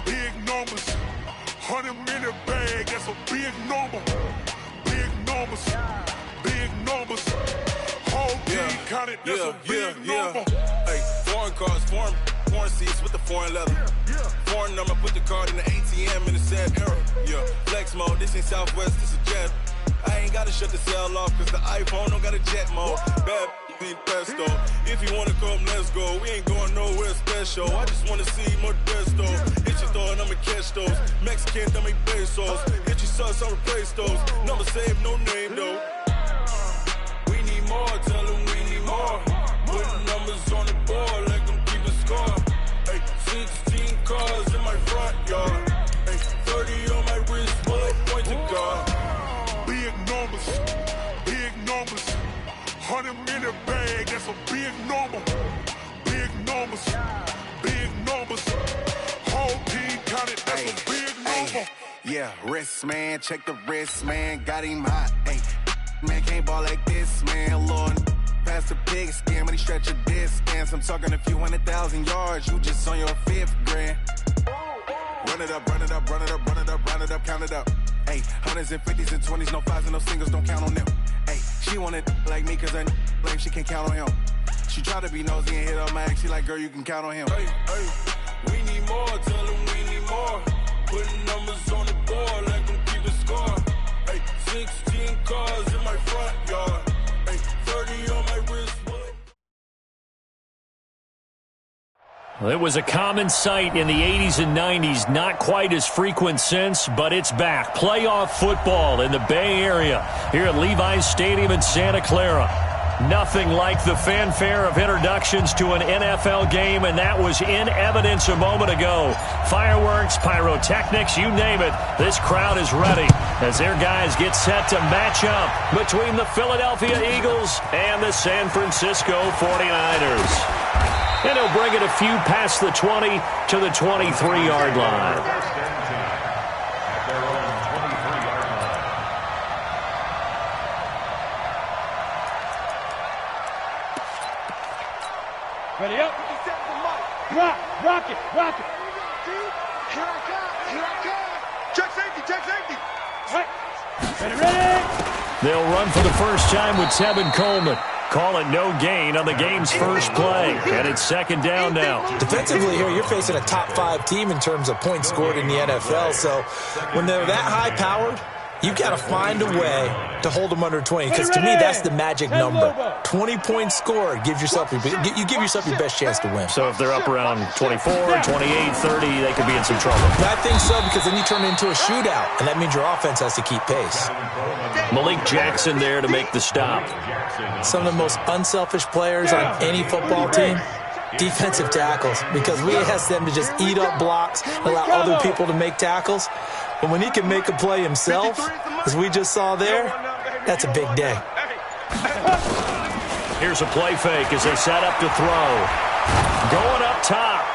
big numbers. 100-minute bag, that's a big number. Big numbers, big numbers. Whole team counted, that's a big number. Hey, foreign cars, foreign seats with the foreign leather. Foreign number, put the card in the ATM in the sad era. Yeah, flex mode, this ain't Southwest, this is jet. I ain't gotta shut the cell off, cause the iPhone don't got a jet mode. Bad be pesto. If you wanna come, let's go. We ain't going nowhere special. I just wanna see more desto. Hit your throw and I'ma catch those. Mexican, dummy pesos. Hit your sus, I'll replace those. Number save, no name though. We need more, tell them we need more. Putting numbers on the board, let them keep a score. Hey, 16 cars in my front yard. Hey, 30 on my wrist, bullet point to God. Big numbers, big numbers. 100-minute bag, that's a big number. Big numbers, big numbers. Whole team counted, that's a big number. Yeah, wrist man, check the wrist man, got him hot. Hey, man can't ball like this, man. Lord, past the pig skin when he stretch a disc. I'm talking a few 100,000 yards, you just on your 5th grand. Run it up, run it up, run it up, run it up, run it up, count it up. Hey, 100s and 50s and 20s, no 5s and no singles, don't count on them. Hey, she wanted like me cause her blame she can't count on him. She tried to be nosy and hit her max, she like, girl, you can count on him. Hey, we need more, tell them we need more. Putting numbers on the board, let them keep a score. Hey, 16 cars in my front yard. Hey, 30 on my wrist. Well, it was a common sight in the 80s and 90s, not quite as frequent since, but it's back. Playoff football in the Bay Area here at Levi's Stadium in Santa Clara. Nothing like the fanfare of introductions to an NFL game, and that was in evidence a moment ago. Fireworks, pyrotechnics, you name it. This crowd is ready as their guys get set to match up between the Philadelphia Eagles and the San Francisco 49ers. And he'll bring it a few past the 20 to the 23-yard line. Ready up. Rock it. Here I come. Check safety. Right. Ready. They'll run for the first time with Tevin Coleman. Call it no gain on the game's first play. And it's second down now. Defensively here, you're facing a top 5 team in terms of points scored in the NFL. So when they're that high-powered, you got to find a way to hold them under 20. Because to me, that's the magic number. 20 points scored. You give yourself your best chance to win. So if they're up around 24, 28, 30, they could be in some trouble. I think so, because then you turn it into a shootout, and that means your offense has to keep pace. Malik Jackson there to make the stop. Some of the most unselfish players on any football team, defensive tackles, because we ask them to just eat up blocks, allow other people to make tackles. But when he can make a play himself, as we just saw there, that's a big day. Here's a play fake as they set up to throw. Going up top.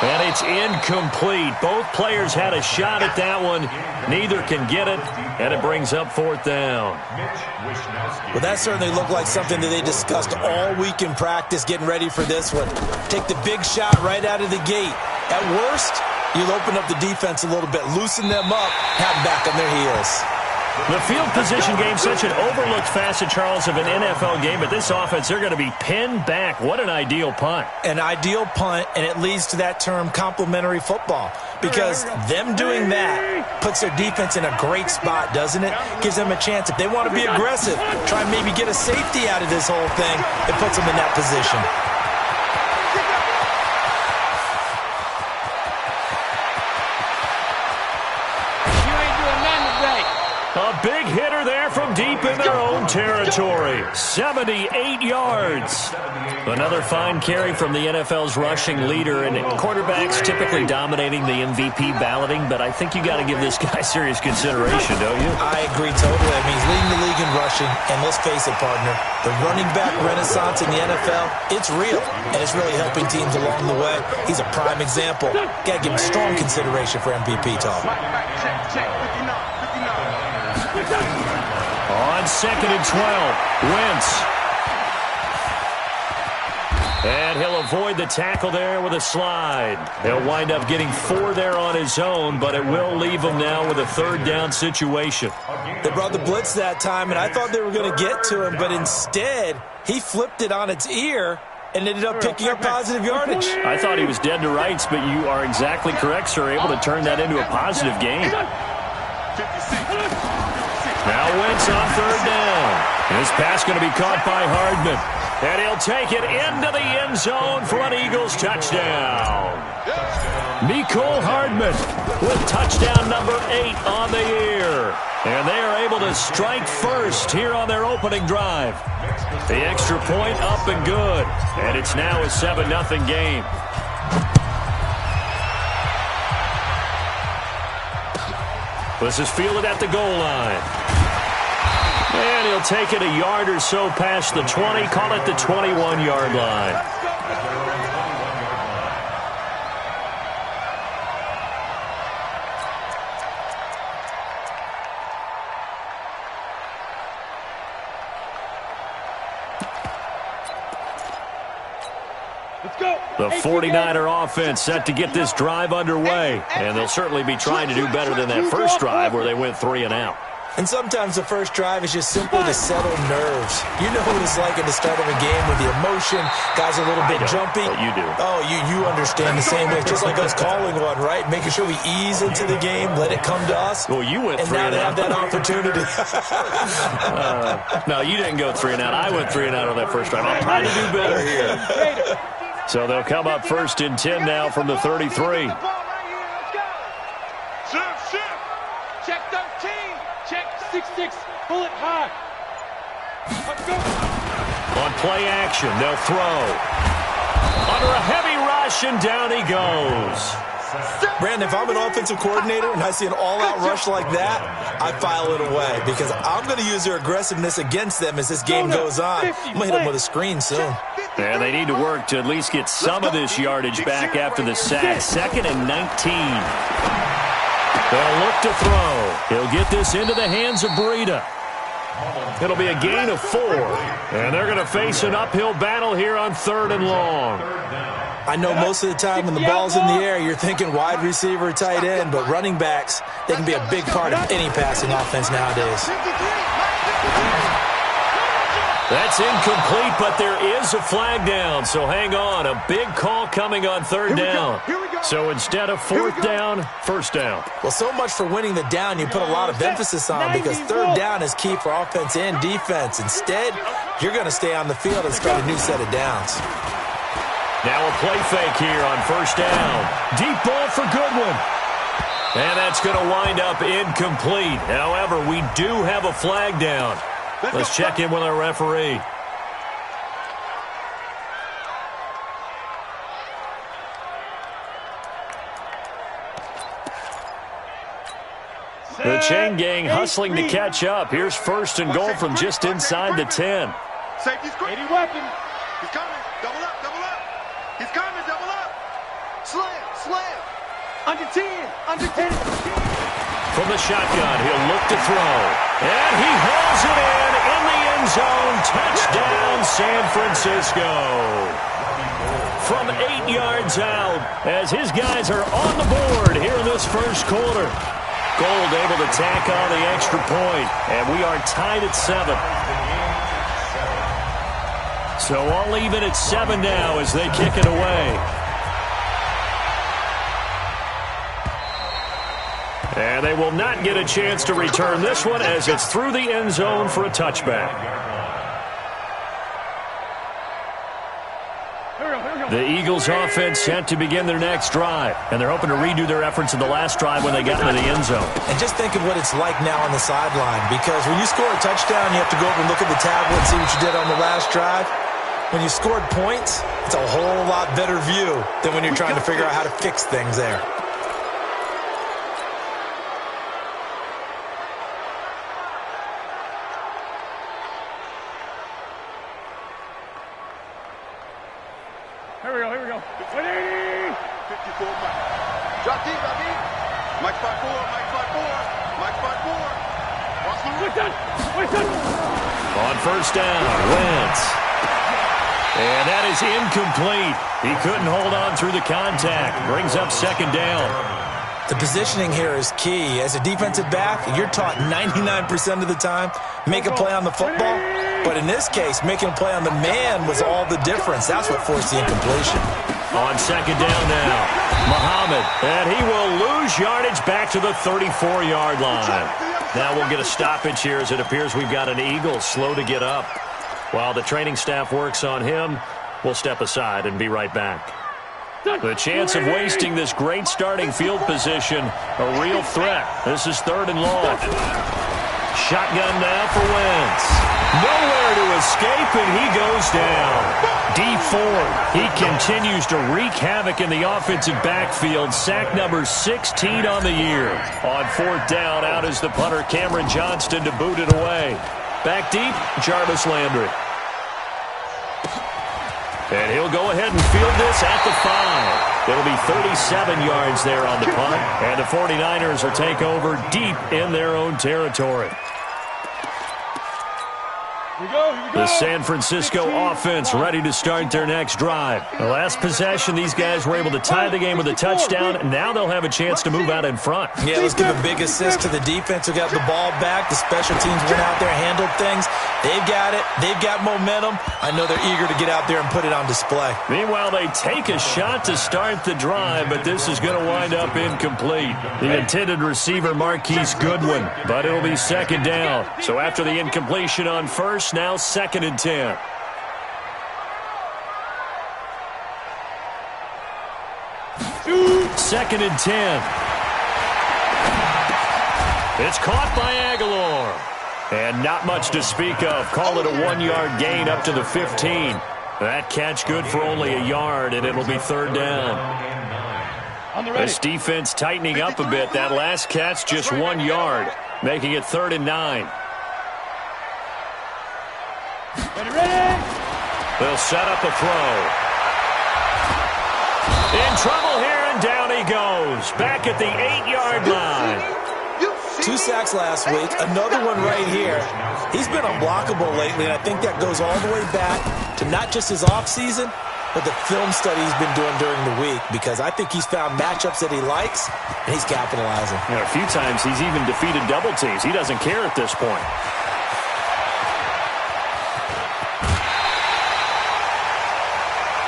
And it's incomplete. Both players had a shot at that one. Neither can get it, and it brings up 4th down. Well, that certainly looked like something that they discussed all week in practice, getting ready for this one. Take the big shot right out of the gate. At worst, you'll open up the defense a little bit, loosen them up, have them back on their heels. The field position game, such an overlooked facet, Charles, of an NFL game, but this offense, they're going to be pinned back. What an ideal punt. An ideal punt, and it leads to that term complementary football, because them doing that puts their defense in a great spot, doesn't it? Gives them a chance. If they want to be aggressive, try and maybe get a safety out of this whole thing, it puts them in that position. A big hitter there from deep in their own territory. 78 yards. Another fine carry from the NFL's rushing leader, and quarterbacks typically dominating the MVP balloting, but I think you got to give this guy serious consideration, don't you? I agree totally. I mean, he's leading the league in rushing, and let's face it, partner, the running back renaissance in the NFL, it's real, and it's really helping teams along the way. He's a prime example. Got to give him strong consideration for MVP talk. On 2nd and 12, Wentz. And he'll avoid the tackle there with a slide. He'll wind up getting 4 there on his own, but it will leave him now with a 3rd down situation. They brought the blitz that time, and I thought they were going to get to him, but instead he flipped it on its ear and ended up picking up positive yardage. I thought he was dead to rights, but you are exactly correct, sir. Able to turn that into a positive gain. Now Wentz on 3rd down. This pass going to be caught by Hardman. And he'll take it into the end zone for an Eagles touchdown. Mecole Hardman with touchdown number 8 on the year. And they are able to strike first here on their opening drive. The extra point up and good. And it's now a 7-0 game. This is fielded at the goal line. And he'll take it a yard or so past the 20, call it the 21-yard line. The 49er offense set to get this drive underway. And they'll certainly be trying to do better than that first drive where they went 3 and out. And sometimes the first drive is just simply to settle nerves. You know what it's like at the start of a game with the emotion. Guys are a little bit jumpy. But you do. Oh, you understand the same way. Just like us calling one, right? Making sure we ease into the game, let it come to us. Well, you went 3 and and out. And now they have that opportunity. No, you didn't go 3 and out. I went 3 and out on that first drive. I'm trying to do better here. So they'll come up 1st and 10 now from the 33. Check 13. Check 6-6. Pull it high. Let's go. On play action, they'll throw. Under a heavy rush, and down he goes. Brandon, if I'm an offensive coordinator and I see an all-out rush like that, I file it away because I'm going to use their aggressiveness against them as this game goes on. I'm going to hit them with a screen soon. And they need to work to at least get some of this yardage back after the sack. 2nd and 19. They'll look to throw. He'll get this into the hands of Breida. It'll be a gain of 4. And they're going to face an uphill battle here on 3rd and long. I know most of the time when the ball's in the air, you're thinking wide receiver, tight end, but running backs, they can be a big part of any passing offense nowadays. That's incomplete, but there is a flag down, so hang on. A big call coming on 3rd down. So instead of 4th down, 1st down. Well, so much for winning the down you put a lot of emphasis on because 3rd down is key for offense and defense. Instead, you're going to stay on the field and start a new set of downs. Now a play fake here on 1st down. Deep ball for Goodwin. And that's going to wind up incomplete. However, we do have a flag down. Let's check in with our referee. The chain gang hustling to catch up. Here's 1st and goal from just inside the 10. Safety's quick. 80 weapon. He's coming. Double up, double up. He's coming, double up. Slam, slam. Under 10, under 10. From the shotgun, he'll look to throw. And he hauls it in the end zone. Touchdown, San Francisco. From 8 yards out, as his guys are on the board here in this first quarter. Gold able to tack on the extra point, and we are tied at 7. So I'll leave it at 7 now as they kick it away. And they will not get a chance to return this one as it's through the end zone for a touchback. The Eagles offense set to begin their next drive, and they're hoping to redo their efforts in the last drive when they got into the end zone. And just think of what it's like now on the sideline, because when you score a touchdown, you have to go over and look at the tablet and see what you did on the last drive. When you scored points, it's a whole lot better view than when you're trying to figure out how to fix things there. Here we go. 180. 54 Mike. Drop deep, Mike 5-4, Mike 5-4, Mike 5-4. Watch the Wait, On 1st down, Wentz. And that is incomplete. He couldn't hold on through the contact. Brings up second down. The positioning here is key. As a defensive back, you're taught 99% of the time, make a play on the football. But in this case, making a play on the man was all the difference. That's what forced the incompletion. On second down now, Muhammad. And he will lose yardage back to the 34-yard line. Now we'll get a stoppage here as it appears we've got an Eagle slow to get up. While the training staff works on him, we'll step aside and be right back. The chance of wasting this great starting field position, a real threat. This is 3rd and long. Shotgun now for Wentz. Nowhere to escape, and he goes down. Deep forward. He continues to wreak havoc in the offensive backfield. Sack number 16 on the year. On 4th down, out is the punter, Cameron Johnston, to boot it away. Back deep, Jarvis Landry. And he'll go ahead and field this at the 5. It'll be 37 yards there on the punt. And the 49ers will take over deep in their own territory. The San Francisco offense ready to start their next drive. The last possession, these guys were able to tie the game with a touchdown. Now they'll have a chance to move out in front. Yeah, let's give a big assist to the defense who got the ball back. The special teams went out there, handled things. They've got it. They've got momentum. I know they're eager to get out there and put it on display. Meanwhile, they take a shot to start the drive, but this is going to wind up incomplete. The intended receiver, Marquise Goodwin, but it'll be second down. So after the incompletion on first, now 2nd and 10. Second and 10. It's caught by Aguilar. And not much to speak of. Call it a 1-yard gain up to the 15. That catch good for only a yard, and it'll be 3rd down. This defense tightening up a bit. That last catch just 1 yard, making it 3rd and 9. They'll set up a throw. In trouble here, and down he goes. Back at the 8-yard line. 2 sacks last week, another one right here. He's been unblockable lately, and I think that goes all the way back to not just his offseason, but the film study he's been doing during the week, because I think he's found matchups that he likes, and he's capitalizing. A few times he's even defeated double teams. He doesn't care at this point.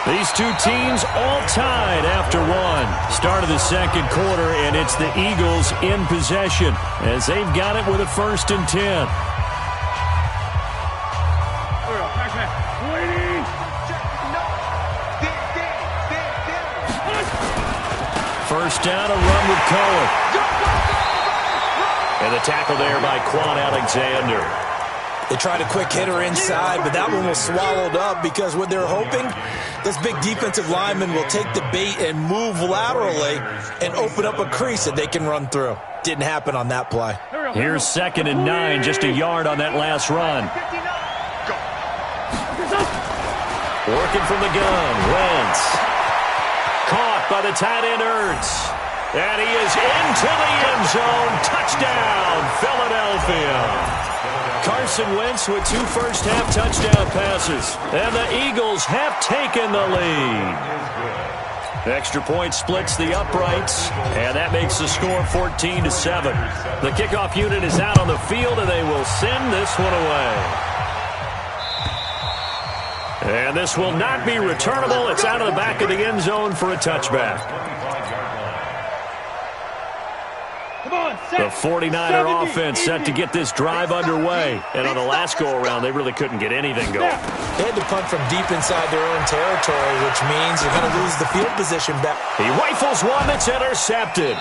These two teams all tied after one. Start of the second quarter, and it's the Eagles in possession as they've got it with a 1st and 10. First down, a run with Cohen. And the tackle there by Quan Alexander. They tried a quick hitter inside, but that one was swallowed up because what they're hoping, this big defensive lineman will take the bait and move laterally and open up a crease that they can run through. Didn't happen on that play. Here's 2nd and 9, just a yard on that last run. Working from the gun, Wentz. Caught by the tight end, Ertz. And he is into the end zone. Touchdown, Philadelphia. Carson Wentz with 2 first-half touchdown passes. And the Eagles have taken the lead. Extra point splits the uprights, and that makes the score 14-7. The kickoff unit is out on the field, and they will send this one away. And this will not be returnable. It's out of the back of the end zone for a touchback. The 49er offense set to get this drive underway. And on the last go-around, they really couldn't get anything going. They had to punt from deep inside their own territory, which means they're going to lose the field position back. He rifles one that's intercepted.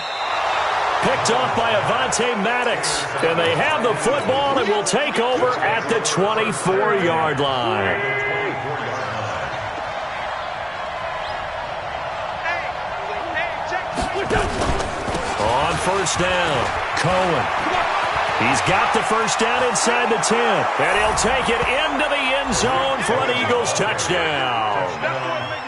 Picked off by Avonte Maddox. And they have the football and will take over at the 24-yard line. On first down, Cohen. He's got the first down inside the 10. And he'll take it into the end zone for an Eagles touchdown.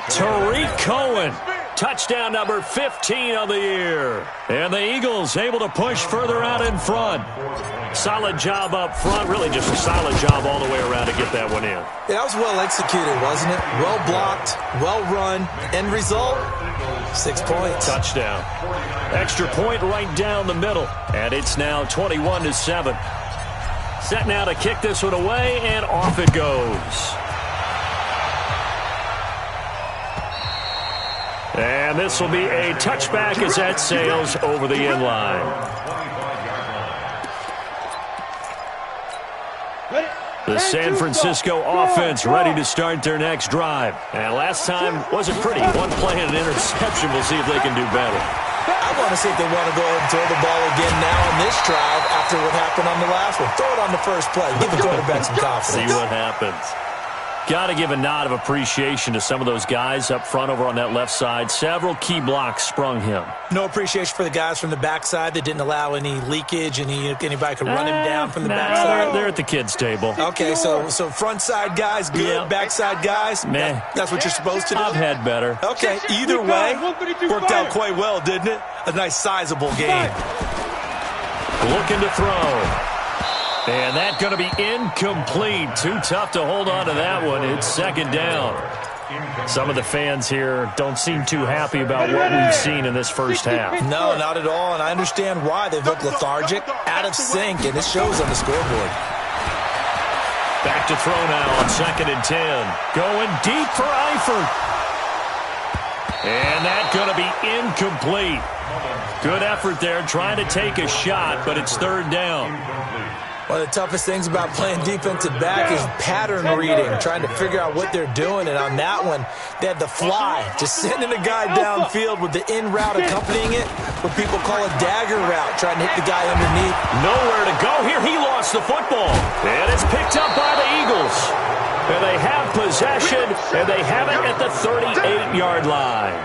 Tariq Cohen Touchdown number 15 of the year. And the Eagles able to push further out in front. Solid job up front. Really just a solid job all the way around to get that one in. Yeah, that was well executed, wasn't it? Well blocked, well run. End result, 6 points. Touchdown. Extra point right down the middle. And it's now 21-7. Set now to kick this one away, and off it goes. And this will be a touchback as that sails over the end line. The San Francisco offense ready to start their next drive. And last time wasn't pretty. One play and an interception. We'll see if they can do better. I want to see if they want to go ahead and throw the ball again now on this drive after what happened on the last one. Throw it on the first play. Give the quarterback some confidence. See what happens. Got to give a nod of appreciation to some of those guys up front over on that left side. Several key blocks sprung him. No appreciation for the guys from the backside that didn't allow any leakage, and anybody could run him down from the backside. They're at the kids' table. Okay, so front side guys good, Yeah. backside guys, Meh. That's what you're supposed to do? I've had better. Okay, either way, worked out quite well, didn't it? A nice sizable game. Looking to throw. And that's going to be incomplete. Too tough to hold on to that one. It's second down. Some of the fans here don't seem too happy about what we've seen in this first half. No, not at all, and I understand why. They look lethargic, out of sync, and it shows on the scoreboard. Back to throw now on 2nd and 10. Going deep for Eifert. And that's going to be incomplete. Good effort there, trying to take a shot, but it's third down. One of the toughest things about playing defensive back is pattern reading, trying to figure out what they're doing. And on that one, they had the fly, just sending a guy downfield with the in route accompanying it, what people call a dagger route, trying to hit the guy underneath. Nowhere to go here. He lost the football. And it's picked up by the Eagles. And they have possession, and they have it at the 38-yard line.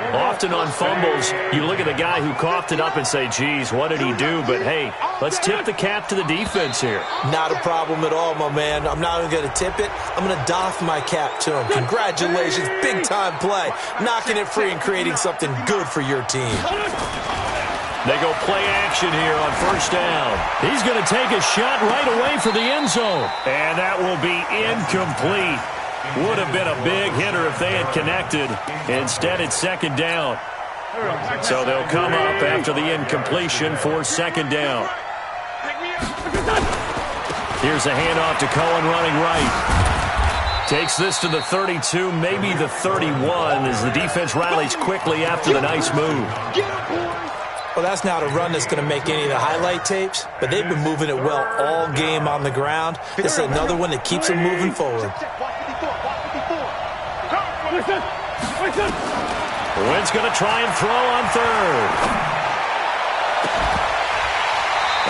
Often on fumbles, you look at the guy who coughed it up and say, geez, what did he do? But, hey, let's tip the cap to the defense here. Not a problem at all, my man. I'm not even going to tip it. I'm going to doff my cap to him. Congratulations. Big-time play. Knocking it free and creating something good for your team. They go play action here on first down. He's going to take a shot right away for the end zone. And that will be incomplete. Would have been a big hitter if they had connected. Instead, it's second down. So they'll come up after the incompletion for second down. Here's a handoff to Cohen running right. Takes this to the 32, maybe the 31, as the defense rallies quickly after the nice move. Well, that's not a run that's going to make any of the highlight tapes, but they've been moving it well all game on the ground. This is another one that keeps them moving forward. Wynn's going to try and throw on third.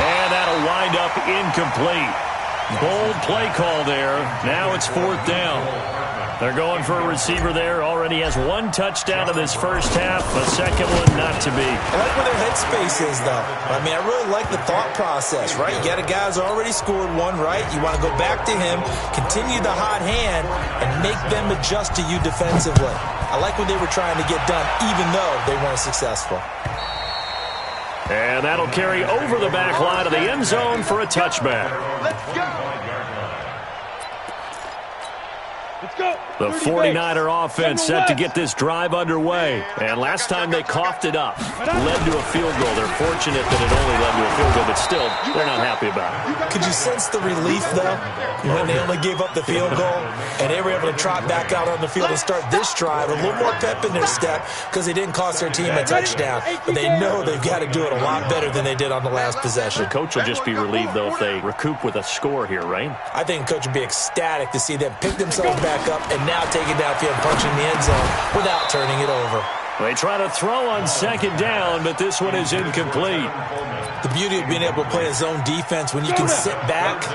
And that'll wind up incomplete. Bold play call there. Now it's fourth down. They're going for a receiver there. Already has one touchdown in this first half. A second one not to be. I like where their headspace is, though. I mean, I really like the thought process, right? You got a guy who's already scored one, right? You want to go back to him, continue the hot hand, and make them adjust to you defensively. I like what they were trying to get done, even though they weren't successful. And that'll carry over the back line of the end zone for a touchback. Let's go. The 49er offense set to get this drive underway. And last time they coughed it up, led to a field goal. They're fortunate that it only led to a field goal, but still, they're not happy about it. Could you sense the relief, though, when they only gave up the field goal and they were able to trot back out on the field and start this drive, a little more pep in their step because they didn't cost their team a touchdown, but they know they've got to do it a lot better than they did on the last possession. The coach will just be relieved, though, if they recoup with a score here, right? I think the coach would be ecstatic to see them pick themselves back up and now take it downfield and punch in the end zone without turning it over. They try to throw on second down, but this one is incomplete. The beauty of being able to play a zone defense when you can sit back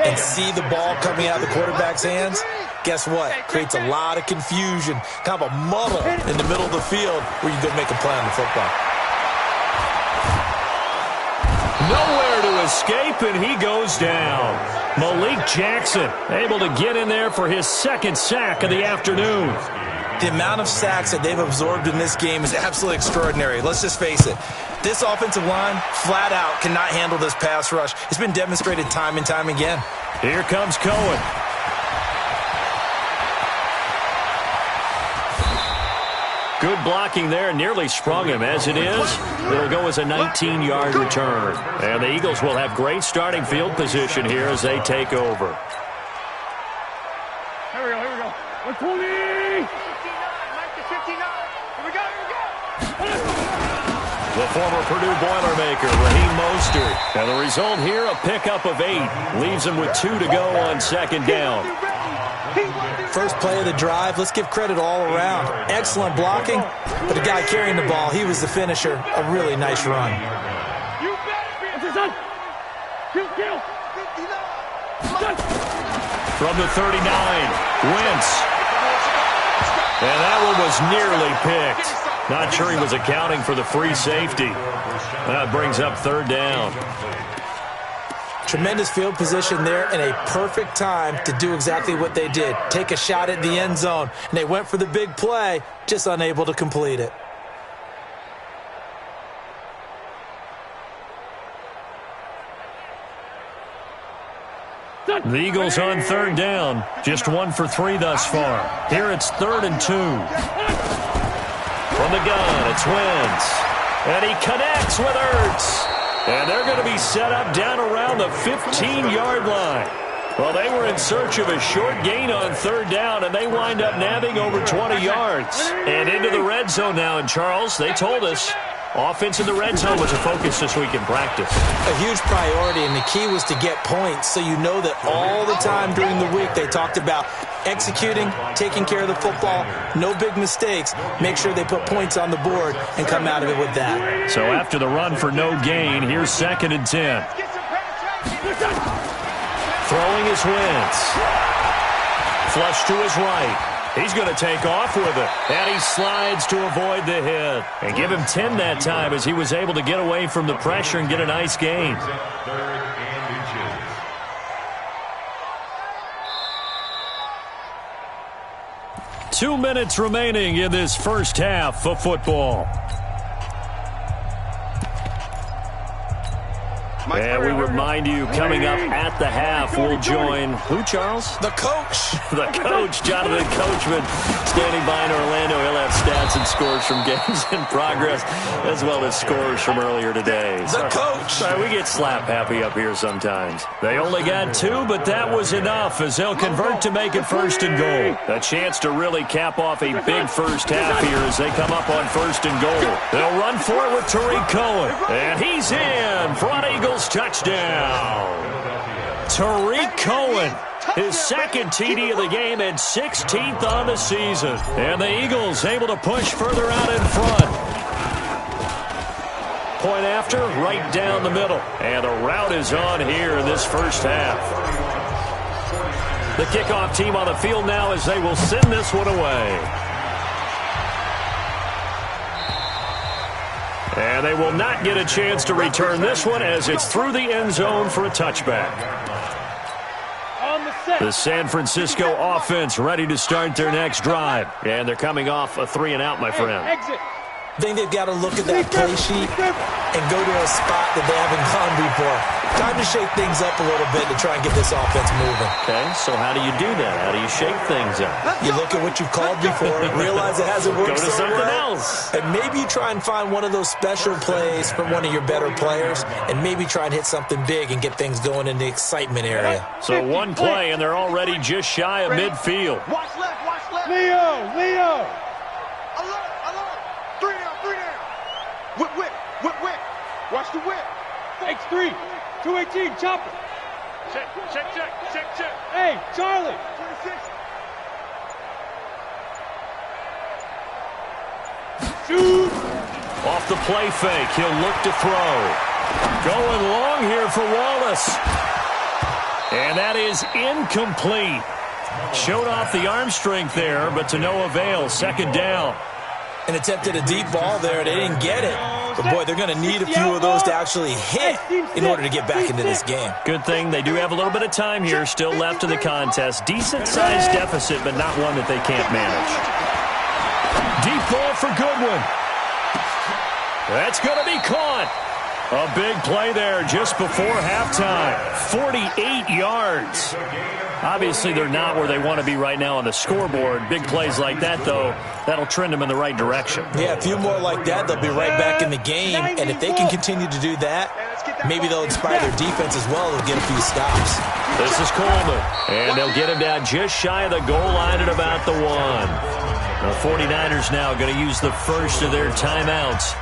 and see the ball coming out of the quarterback's hands, guess what? Creates a lot of confusion, kind of a muddle in the middle of the field where you can go make a play on the football. Nowhere to escape, and he goes down. Malik Jackson able to get in there for his second sack of the afternoon. The amount of sacks that they've absorbed in this game is absolutely extraordinary. Let's just face it. This offensive line, flat out, cannot handle this pass rush. It's been demonstrated time and time again. Here comes Cohen. Good blocking there, nearly sprung him. As it is, it'll go as a 19-yard return. And the Eagles will have great starting field position here as they take over. Here we go. 120! 59, Mike to 59. Here we go. The former Purdue Boilermaker, Raheem Mostert. And the result here, a pickup of 8. Leaves him with 2 to go on second down. First play of the drive, let's give credit all around. Excellent blocking, but the guy carrying the ball, he was the finisher. A really nice run. You better be son. Kill. From the 39, Wentz. And that one was nearly picked. Not sure he was accounting for the free safety. That brings up third down. Tremendous field position there and a perfect time to do exactly what they did. Take a shot at the end zone. And they went for the big play, just unable to complete it. The Eagles on third down. Just 1 for 3 thus far. Here it's 3rd and 2. From the gun, it's Wentz. And he connects with Ertz. And they're going to be set up down around the 15-yard line. Well, they were in search of a short gain on third down, and they wind up nabbing over 20 yards. And into the red zone now. And, Charles, they told us offense in the red zone was a focus this week in practice. A huge priority, and the key was to get points. So you know that all the time during the week they talked about executing, taking care of the football, no big mistakes. Make sure they put points on the board and come out of it with that. So after the run for no gain, here's 2nd and 10. Throwing is Wentz. Flush to his right. He's going to take off with it. And he slides to avoid the hit. And give him 10 that time as he was able to get away from the pressure and get a nice gain. 2 minutes remaining in this first half of football. And we remind you, coming up at the half, we'll join who, Charles? The coach. The coach, Jonathan Coachman, standing by in Orlando. He'll have stats and scores from games in progress, as well as scores from earlier today. The coach. Sorry, we get slap happy up here sometimes. They only got 2, but that was enough as they'll convert to make it 1st and goal. A chance to really cap off a big first half here as they come up on 1st and goal. They'll run for it with Tariq Cohen. And he's in for an Eagles touchdown. Tariq Cohen, his 2nd TD of the game and 16th on the season. And the Eagles able to push further out in front. Point after, right down the middle. And the route is on here in this first half. The kickoff team on the field now as they will send this one away. And they will not get a chance to return this one as it's through the end zone for a touchback. The San Francisco offense ready to start their next drive. And they're coming off a 3-and-out, my friend. I think they've got to look at that play sheet and go to a spot that they haven't gone before. Time to shake things up a little bit to try and get this offense moving. Okay, so how do you do that? How do you shake things up? You look at what you've called before, realize it hasn't worked. Go to something else. And maybe you try and find one of those special plays from one of your better players, and maybe try and hit something big and get things going in the excitement area. So one play, and they're already just shy of midfield. Watch left, watch left. Leo. Alert. 3 down. Whip. Watch the whip. X3. 218, chopper. Check. Hey, Charlie. 26. Shoot. Off the play fake, he'll look to throw. Going long here for Wallace. And that is incomplete. Showed off the arm strength there, but to no avail. 2nd down. And attempted a deep ball there. They didn't get it. But, boy, they're going to need a few of those to actually hit in order to get back into this game. Good thing they do have a little bit of time here still left in the contest. Decent-sized deficit, but not one that they can't manage. Deep ball for Goodwin. That's going to be caught. A big play there just before halftime. 48 yards. Obviously, they're not where they want to be right now on the scoreboard. Big plays like that, though, that'll trend them in the right direction. Yeah, a few more like that, they'll be right back in the game. And if they can continue to do that, maybe they'll inspire their defense as well. They'll get a few stops. This is Coleman. And they'll get him down just shy of the goal line at about the 1. The 49ers now going to use the first of their timeouts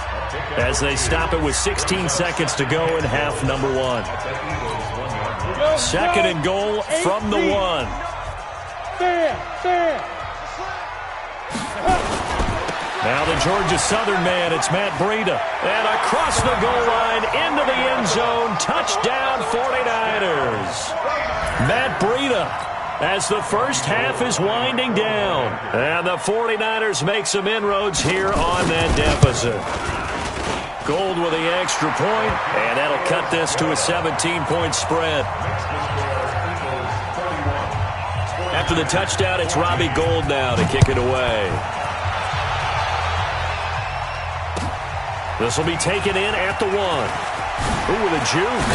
as they stop it with 16 seconds to go in half number 1. Second and goal from the 1. Now the Georgia Southern man, it's Matt Breida. And across the goal line, into the end zone, touchdown 49ers. Matt Breida as the first half is winding down. And the 49ers make some inroads here on that deficit. Gold with the extra point, and that'll cut this to a 17-point spread. After the touchdown, it's Robbie Gould now to kick it away. This will be taken in at the 1. Ooh, with a juke.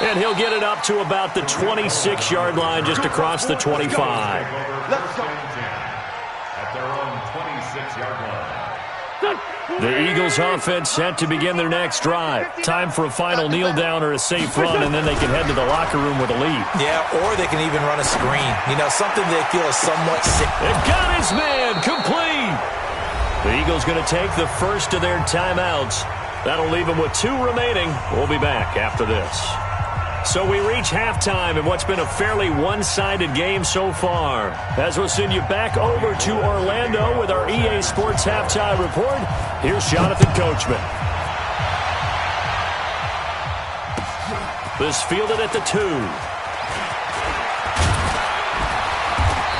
And he'll get it up to about the 26-yard line, just across the 25. At their own 26-yard line. The Eagles offense set to begin their next drive. Time for a final kneel down or a safe run, and then they can head to the locker room with a lead. Yeah, or they can even run a screen. You know, something they feel is somewhat sick. They've got his man complete. The Eagles going to take the first of their timeouts. That'll leave them with 2 remaining. We'll be back after this. So we reach halftime in what's been a fairly one-sided game so far. As we'll send you back over to Orlando with our EA Sports Halftime Report, here's Jonathan Coachman. This fielded at the 2.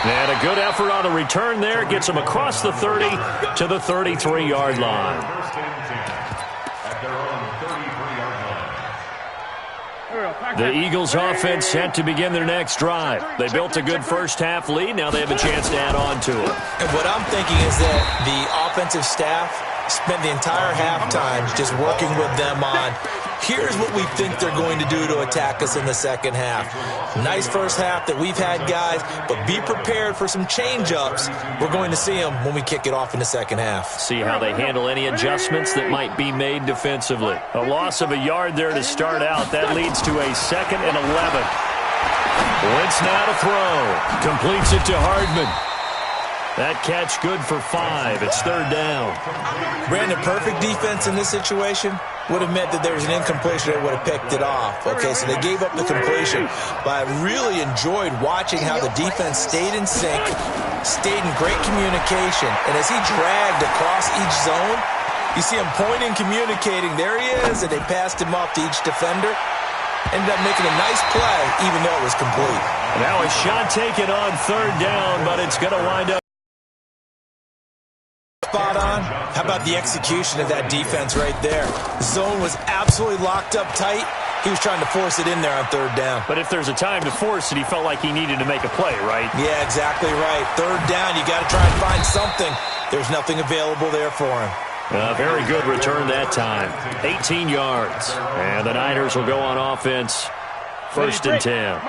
And a good effort on the return there. Gets him across the 30 to the 33-yard line. The Eagles offense set to begin their next drive. They built a good first half lead. Now they have a chance to add on to it. And what I'm thinking is that the offensive staff spent the entire halftime just working with them on, here's what we think they're going to do to attack us in the second half. Nice first half that we've had, guys, but be prepared for some change-ups. We're going to see them when we kick it off in the second half. See how they handle any adjustments that might be made defensively. A loss of a yard there to start out. That leads to a 2nd and 11. Wentz now to throw. Completes it to Hardman. That catch good for 5. It's 3rd down. Brandon, perfect defense in this situation would have meant that there was an incompletion. They would have picked it off. Okay, so they gave up the completion. But I really enjoyed watching how the defense stayed in sync, stayed in great communication. And as he dragged across each zone, you see him pointing, communicating. There he is, and they passed him off to each defender. Ended up making a nice play, even though it was complete. Now a shot taken on 3rd down, but it's going to wind up. Spot on. How about the execution of that defense right there? The zone was absolutely locked up tight. He was trying to force it in there on 3rd down. But if there's a time to force it, he felt like he needed to make a play, right? Yeah, exactly right. 3rd down, you got to try and find something. There's nothing available there for him. Very good return that time. 18 yards. And the Niners will go on offense. 1st and 10.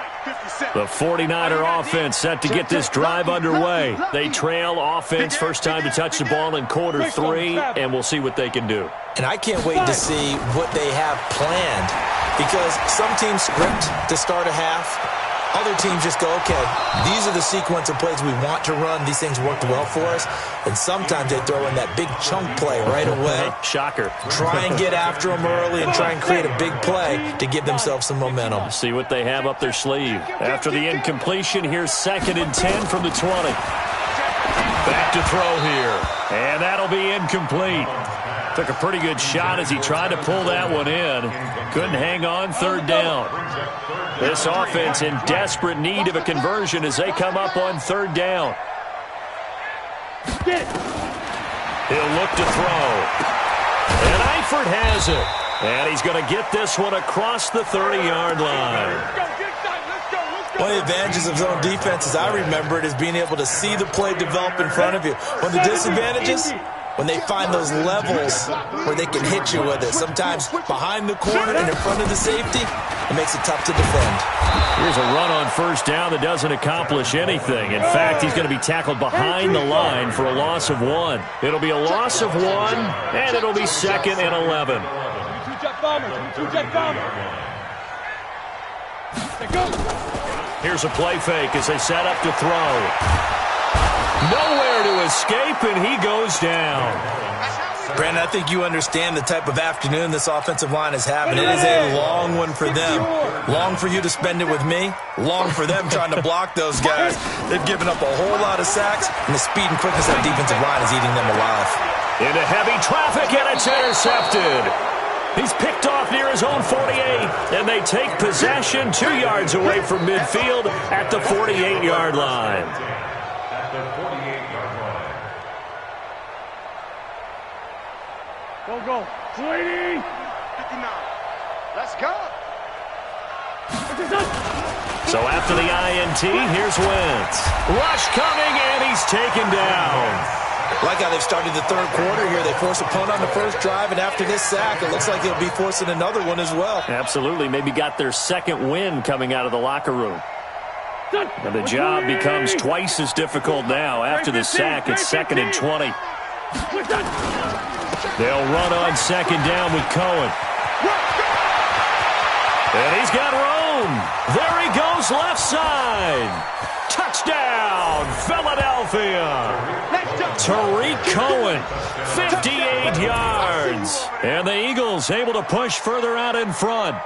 The 49er offense set to get this drive underway. They trail offense, first time to touch the ball in quarter 3, and we'll see what they can do. And I can't wait to see what they have planned, because some teams script to start a half. Other teams just go, okay, these are the sequence of plays we want to run. These things worked well for us. And sometimes they throw in that big chunk play right away. Shocker. Try and get after them early and try and create a big play to give themselves some momentum. See what they have up their sleeve. After the incompletion, here's 2nd and 10 from the 20. Back to throw here. And that'll be incomplete. Took a pretty good shot as he tried to pull that one in. Couldn't hang on, 3rd down. This offense in desperate need of a conversion as they come up on 3rd down. He'll look to throw. And Eifert has it. And he's going to get this one across the 30-yard line. One of the advantages of zone defense, as I remember it, is being able to see the play develop in front of you. One of the disadvantages, when they find those levels where they can hit you with it. Sometimes behind the corner and in front of the safety, it makes it tough to defend. Here's a run on first down that doesn't accomplish anything. In fact, he's going to be tackled behind the line for a loss of 1. It'll be a loss of 1, and it'll be 2nd and 11. Two-jet bomber. Here's a play fake as they set up to throw. Nowhere to escape, and he goes down. Brandon, I think you understand the type of afternoon this offensive line is having. It is a long one for them. Long for you to spend it with me. Long for them trying to block those guys. They've given up a whole lot of sacks, and the speed and quickness of that defensive line is eating them alive. Into heavy traffic, and it's intercepted. He's picked off near his own 48, and they take possession 2 yards away from midfield at the 48-yard line. At the 48-yard line. Go. 280. 59. Let's go. So after the INT, here's Wentz. Rush coming, and he's taken down. Like how they've started the third quarter here. They force a punt on the first drive, and after this sack, it looks like they'll be forcing another one as well. Absolutely. Maybe got their second win coming out of the locker room. And the job becomes twice as difficult now. After the sack, it's 2nd and 20. They'll run on second down with Cohen. And he's got room. There he goes, left side. Touchdown, Philadelphia. Tariq Cohen, 58 yards. And the Eagles able to push further out in front.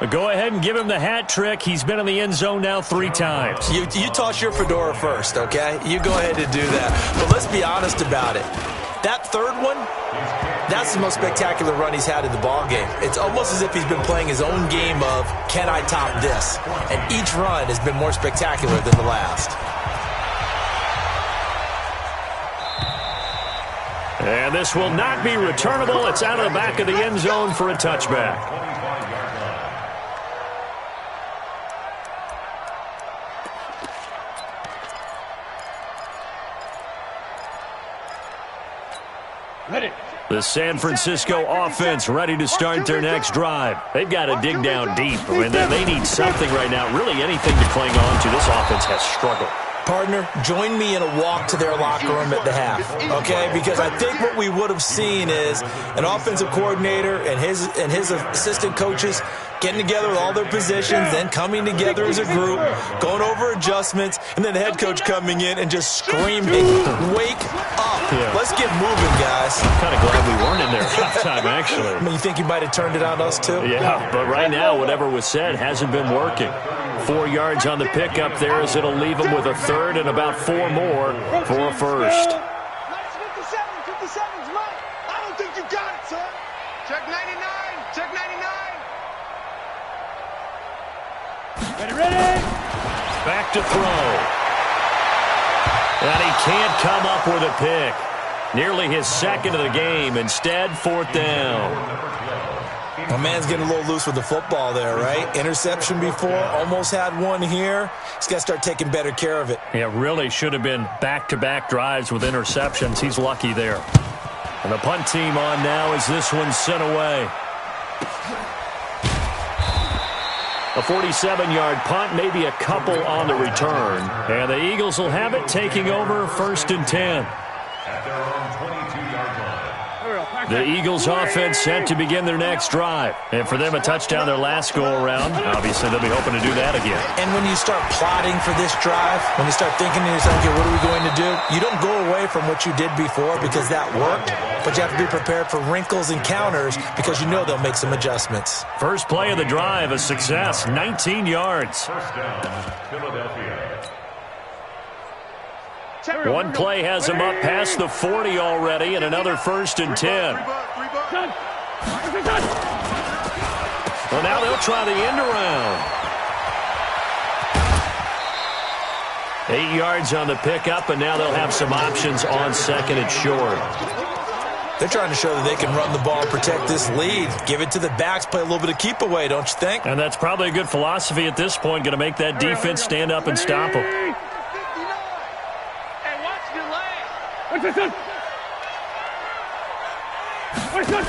But go ahead and give him the hat trick. He's been in the end zone now 3 times. You toss your fedora first, okay? You go ahead and do that. But let's be honest about it. That third one, that's the most spectacular run he's had in the ballgame. It's almost as if he's been playing his own game of, can I top this? And each run has been more spectacular than the last. And this will not be returnable. It's out of the back of the end zone for a touchback. The San Francisco offense ready to start their next drive. They've got to dig down deep. I mean, they need something right now, really anything to cling on to. This offense has struggled. Partner, join me in a walk to their locker room at the half, okay? Because I think what we would have seen is an offensive coordinator and his assistant coaches getting together with all their positions, then coming together as a group, going over adjustments, and then the head coach coming in and just screaming, wake up. Yeah. Let's get moving, guys. I'm kind of glad we weren't in there at halftime, actually. I mean, you think you might have turned it on us, too? Yeah, but right now, whatever was said hasn't been working. 4 yards on the pickup there as it'll leave them with a third and about 4 more for a first. 57's right. I don't think you got it, sir. Check 99. Check 99. Ready. Back to throw. And he can't come up with a pick. Nearly his second of the game. Instead, 4th down. My man's getting a little loose with the football there, right? Interception before, almost had one here. He's got to start taking better care of it. Yeah, really should have been back-to-back drives with interceptions. He's lucky there. And the punt team on now as this one's sent away. A 47-yard punt, maybe a couple on the return. And the Eagles will have it, taking over 1st and 10. At their own 22-yard line. The Eagles offense set to begin their next drive. And for them, a touchdown their last go-around. Obviously, they'll be hoping to do that again. And when you start plotting for this drive, when you start thinking to yourself, okay, what are we going to do? You don't go away from what you did before because that worked, but you have to be prepared for wrinkles and counters because you know they'll make some adjustments. First play of the drive, a success, 19 yards. First down, Philadelphia. One play has him up past the 40 already, and another 1st and 10. Well, now they'll try the end around. 8 yards on the pickup, and now they'll have some options on 2nd and short. They're trying to show that they can run the ball and protect this lead. Give it to the backs, play a little bit of keep away, don't you think? And that's probably a good philosophy at this point, going to make that defense stand up and stop them. Hey, watch your leg. Watch this. Watch this.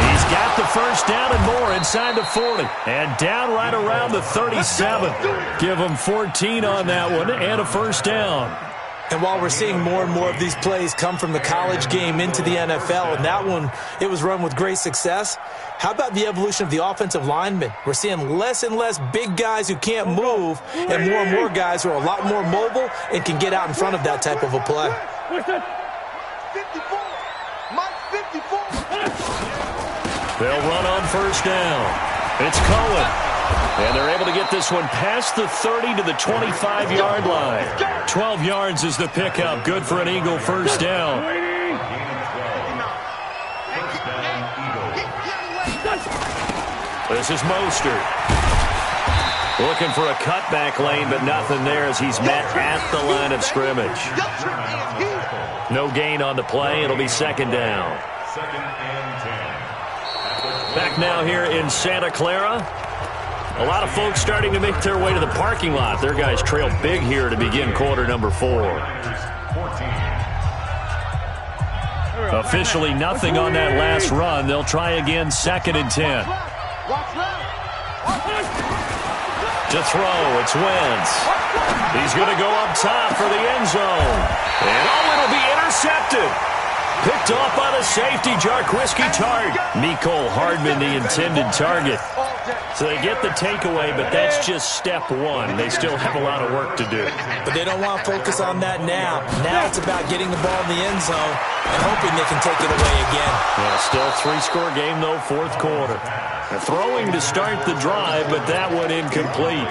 He's got the first down and more inside the 40. And down right around the 37. Give him 14 on that one and a first down. And while we're seeing more and more of these plays come from the college game into the NFL, and that one, it was run with great success, how about the evolution of the offensive linemen? We're seeing less and less big guys who can't move and more guys who are a lot more mobile and can get out in front of that type of a play. 54. Mike 54. They'll run on first down. It's Cohen. And they're able to get this one past the 30 to the 25-yard line. 12 yards is the pickup. Good for an Eagle first down. This is Mostert. Looking for a cutback lane, but nothing there as he's met at the line of scrimmage. No gain on the play. It'll be second down. Back now here in Santa Clara. A lot of folks starting to make their way to the parking lot. Their guys trail big here to begin quarter number 4. Officially nothing on that last run. They'll try again, second and 10. To throw, it's Wentz. He's going to go up top for the end zone. And it'll be intercepted. Picked off by the safety, Jarquiski Tart. Mecole Hardman, the intended target. So they get the takeaway, but that's just step one. They still have a lot of work to do. But they don't want to focus on that now. Now it's about getting the ball in the end zone and hoping they can take it away again. Yeah, still 3-score game, though, fourth quarter. They're throwing to start the drive, but that one incomplete.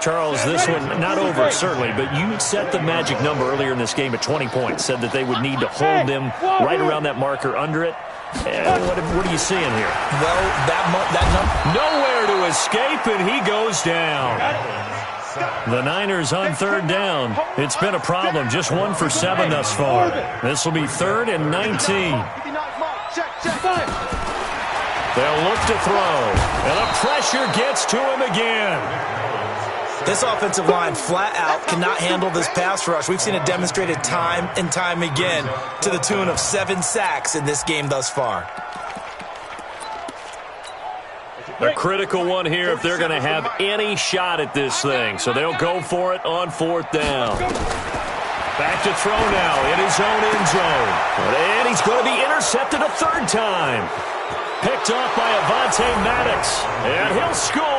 Charles, this one not over, certainly, but you set the magic number earlier in this game at 20 points, said that they would need to hold them right around that marker under it. What are you seeing here? Well, that number. Nowhere to escape, and he goes down. The Niners on third down. It's been a problem. Just 1 for 7 thus far. This will be 3rd and 19. They'll look to throw, and the pressure gets to him again. This offensive line flat out cannot handle this pass rush. We've seen it demonstrated time and time again to the tune of 7 sacks in this game thus far. A critical one here if they're going to have any shot at this thing. So they'll go for it on 4th down. Back to throw now in his own end zone. And he's going to be intercepted a 3rd time. Picked off by Avonte Maddox. And he'll score.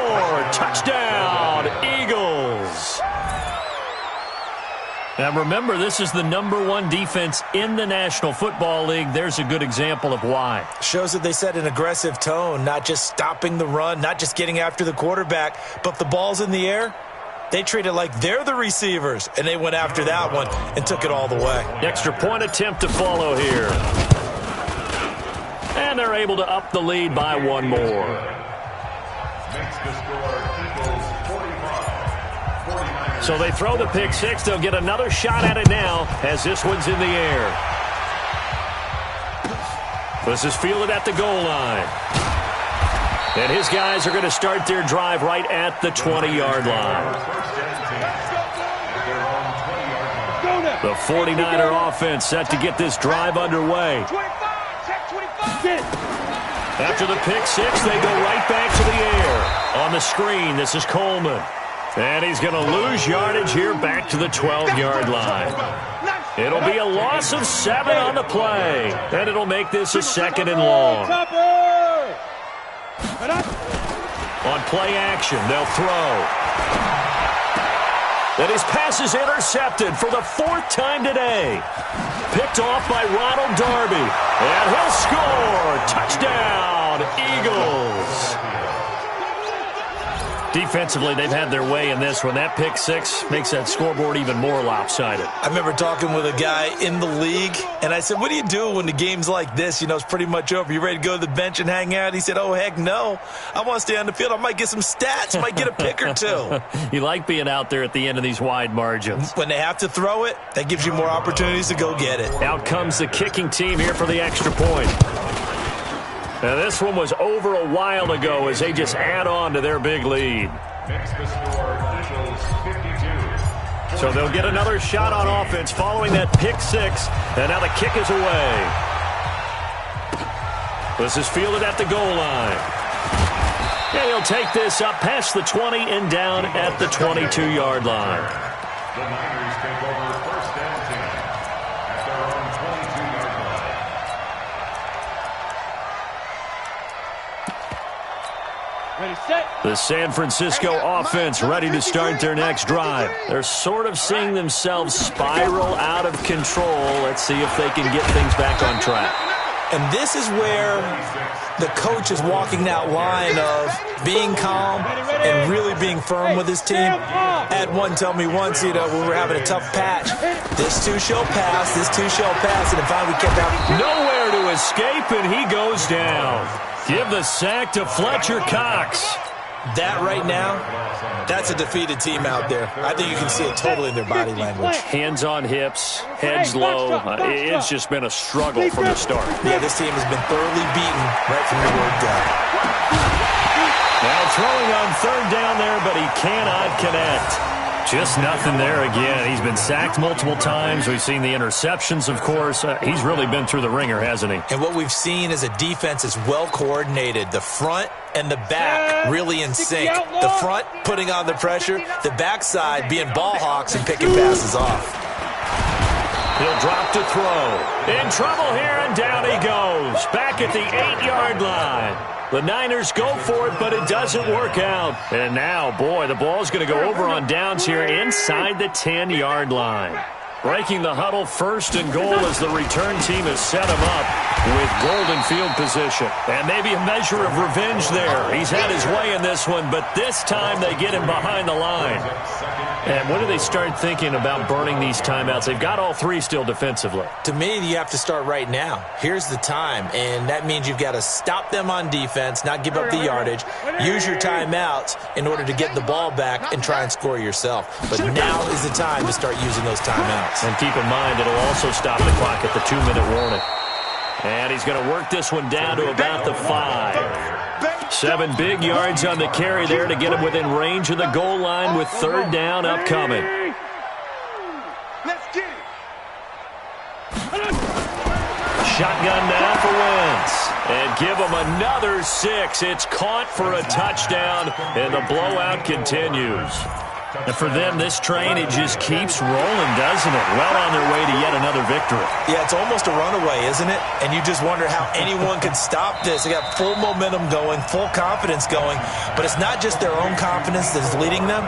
Touchdown, Eagles. Now remember, this is the #1 defense in the National Football League. There's a good example of why. Shows that they set an aggressive tone, not just stopping the run, not just getting after the quarterback, but the ball's in the air. They treat it like they're the receivers, and they went after that one and took it all the way. Extra point attempt to follow here. And they're able to up the lead by 1 more. Makes the score Eagles 45. So they throw the pick 6. They'll get another shot at it now as this one's in the air. This is fielded at the goal line. And his guys are going to start their drive right at the 20-yard line. The 49er offense set to get this drive underway. After the pick 6, they go right back to the air. On the screen, this is Coleman. And he's going to lose yardage here back to the 12-yard line. It'll be a loss of 7 on the play. And it'll make this a 2nd and long. On play action, they'll throw. And his pass is intercepted for the 4th time today. Picked off by Ronald Darby. And he'll score. Touchdown, Eagles. Defensively, they've had their way in this one. That pick six makes that scoreboard even more lopsided. I remember talking with a guy in the league, and I said, what do you do when the game's like this? You know, it's pretty much over. You ready to go to the bench and hang out? He said, oh, heck no. I want to stay on the field. I might get some stats. Might get a pick or two. You like being out there at the end of these wide margins. When they have to throw it, that gives you more opportunities to go get it. Out comes the kicking team here for the extra point. Now, this one was over a while ago as they just add on to their big lead. Makes the score Eagles 52. So they'll get another shot on offense following that pick six, and now the kick is away. This is fielded at the goal line. And he'll take this up past the 20 and down at the 22-yard line. The Niners take over first and 10 at their own 22-yard line. Ready, set. The San Francisco offense ready to start their next drive. They're sort of seeing themselves spiral out of control. Let's see if they can get things back on track. And this is where the coach is walking that line of being calm and really being firm with his team. Had one tell me once, you know, when we were having a tough patch, this too shall pass, this too shall pass, and finally we kept out. Nowhere to escape, and he goes down. Give the sack to Fletcher Cox. That right now, that's a defeated team out there. I think you can see it totally in their body language. Hands on hips, heads low. It's just been a struggle from the start. Yeah, this team has been thoroughly beaten right from the word go. Now throwing on third down there, but he cannot connect. Just nothing there again. He's been sacked multiple times. We've seen the interceptions, of course. He's really been through the ringer, hasn't he? And what we've seen is a defense is well coordinated. The front and the back really in sync. The front putting on the pressure. The backside being ball hawks and picking passes off. He'll drop to throw. In trouble here, and down he goes. Back at the 8-yard line. The Niners go for it, but it doesn't work out. And now, boy, the ball's going to go over on downs here inside the 10-yard line. Breaking the huddle, first and goal as the return team has set him up with golden field position. And maybe a measure of revenge there. He's had his way in this one, but this time they get him behind the line. And when do they start thinking about burning these timeouts? They've got all three still defensively. To me, you have to start right now. Here's the time, and that means you've got to stop them on defense, not give up the yardage, use your timeouts in order to get the ball back and try and score yourself. But now is the time to start using those timeouts. And keep in mind, it'll also stop the clock at the 2-minute warning. And he's going to work this one down to about the 5. 7 big yards on the carry there to get him within range of the goal line with third down upcoming. Let's get it. Shotgun now for Wentz. And give him another 6. It's caught for a touchdown, and the blowout continues. And for them, this train, it just keeps rolling, doesn't it? Well on their way to yet another victory. Yeah, it's almost a runaway, isn't it? And you just wonder how anyone can stop this. They got full momentum going, full confidence going. But it's not just their own confidence that's leading them.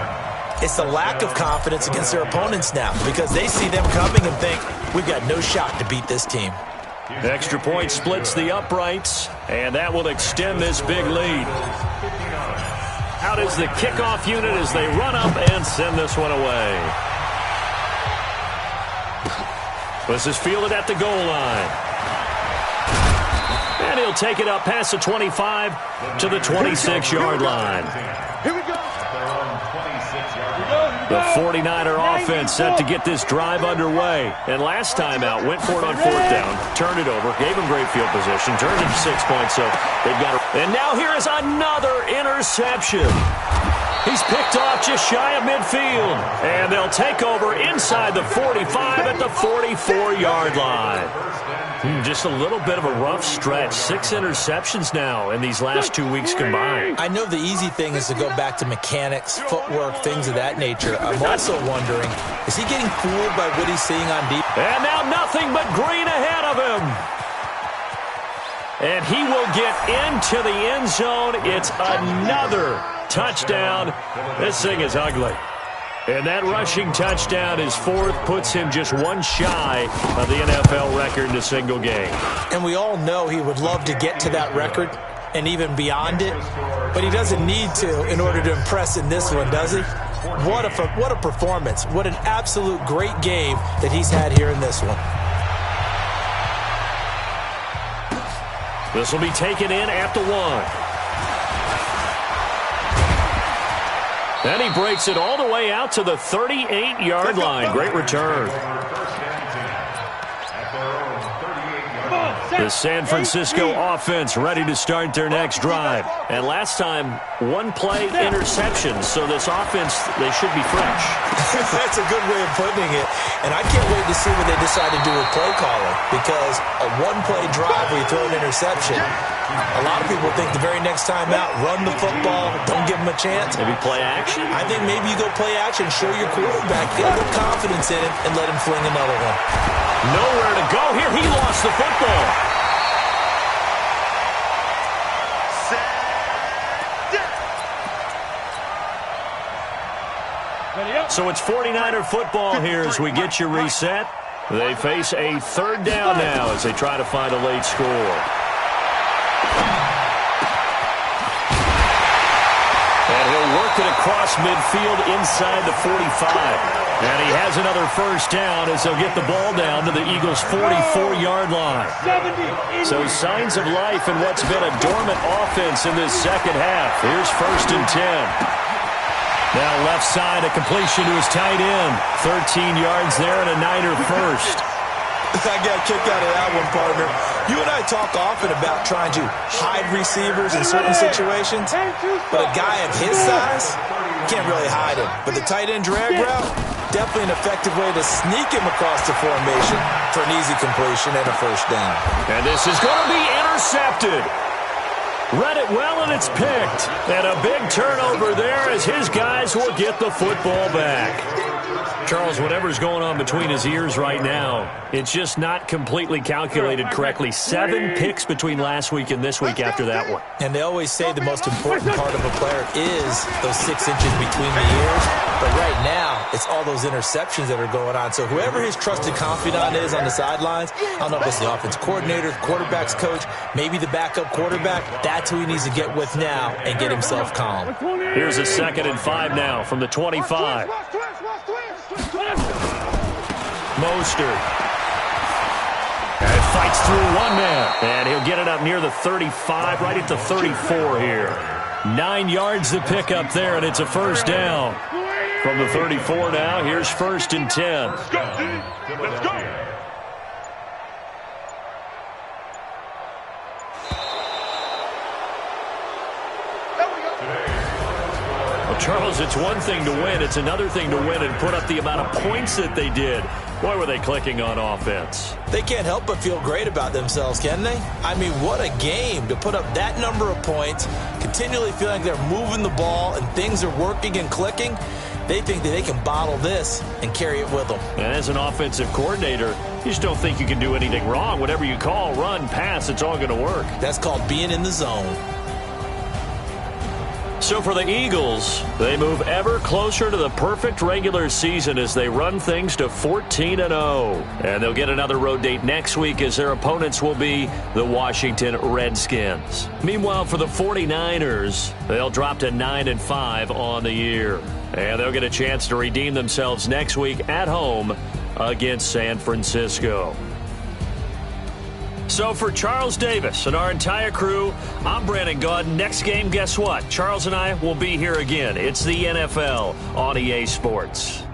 It's the lack of confidence against their opponents now because they see them coming and think, we've got no shot to beat this team. Extra point splits the uprights, and that will extend this big lead. Out is the kickoff unit as they run up and send this one away. This is fielded at the goal line. And he'll take it up past the 25 to the 26-yard line. Here we go. The 49er offense set to get this drive underway. And last time out, went for it on fourth down, turned it over, gave him great field position, turned it to 6 points, so they've got it. And now here is another interception. He's picked off just shy of midfield. And they'll take over inside the 45 at the 44-yard line. Just a little bit of a rough stretch. 6 interceptions now in these last 2 weeks combined. I know the easy thing is to go back to mechanics, footwork, things of that nature. I'm also wondering, is he getting fooled by what he's seeing on deep? And now nothing but green ahead of him. And he will get into the end zone. It's another touchdown. This thing is ugly. And that rushing touchdown, his 4th, puts him just one shy of the NFL record in a single game. And we all know he would love to get to that record. and even beyond it, but he doesn't need to in order to impress in this one, does he? What a performance. What an absolute great game that he's had here in this one. This will be taken in at the 1. And he breaks it all the way out to the 38-yard line. Great return. The San Francisco offense ready to start their next drive. And last time, one-play interception. So this offense, they should be fresh. That's a good way of putting it. And I can't wait to see what they decide to do with play calling. Because a one-play drive where you throw an interception, a lot of people think the very next time out, run the football, don't give them a chance. Maybe play action? I think maybe you go play action, show your quarterback, get a little confidence in him, and let him fling another one. Nowhere to go here. He lost the football. So it's 49er football here as we get you reset. They face a third down now as they try to find a late score. And he'll work it across midfield inside the 45. And he has another first down as they'll get the ball down to the Eagles' 44-yard line. So signs of life in what's been a dormant offense in this second half. Here's 1st and 10. Now left side, a completion to his tight end. 13 yards there and a Niner first. I got kicked out of that one, partner. You and I talk often about trying to hide receivers in certain situations, but a guy of his size can't really hide him. But the tight end drag route, definitely an effective way to sneak him across the formation for an easy completion and a first down. And this is going to be intercepted. Read it well, and it's picked. And a big turnover there as his guys will get the football back. Charles, whatever's going on between his ears right now, it's just not completely calculated correctly. 7 picks between last week and this week after that one. And they always say the most important part of a player is those 6 inches between the ears. But right now, it's all those interceptions that are going on. So whoever his trusted confidant is on the sidelines, I don't know if it's the offense coordinator, quarterback's coach, maybe the backup quarterback, that's who he needs to get with now and get himself calm. Here's a 2nd and 5 now from the 25. Mostert. And fights through one man. And he'll get it up near the 35, right at the 34 here. 9 yards to pick up there, and it's a first down. From the 34 now, here's 1st and 10. Let's go, D. Let's go. Well, Charles, it's one thing to win. It's another thing to win and put up the amount of points that they did. Boy, were they clicking on offense. They can't help but feel great about themselves, can they? I mean, what a game to put up that number of points, continually feeling like they're moving the ball and things are working and clicking. They think that they can bottle this and carry it with them. And as an offensive coordinator, you just don't think you can do anything wrong. Whatever you call, run, pass, it's all going to work. That's called being in the zone. So for the Eagles, they move ever closer to the perfect regular season as they run things to 14-0. And they'll get another road date next week as their opponents will be the Washington Redskins. Meanwhile, for the 49ers, they'll drop to 9-5 on the year. And they'll get a chance to redeem themselves next week at home against San Francisco. So for Charles Davis and our entire crew, I'm Brandon Gaudin. Next game, guess what? Charles and I will be here again. It's the NFL on EA Sports.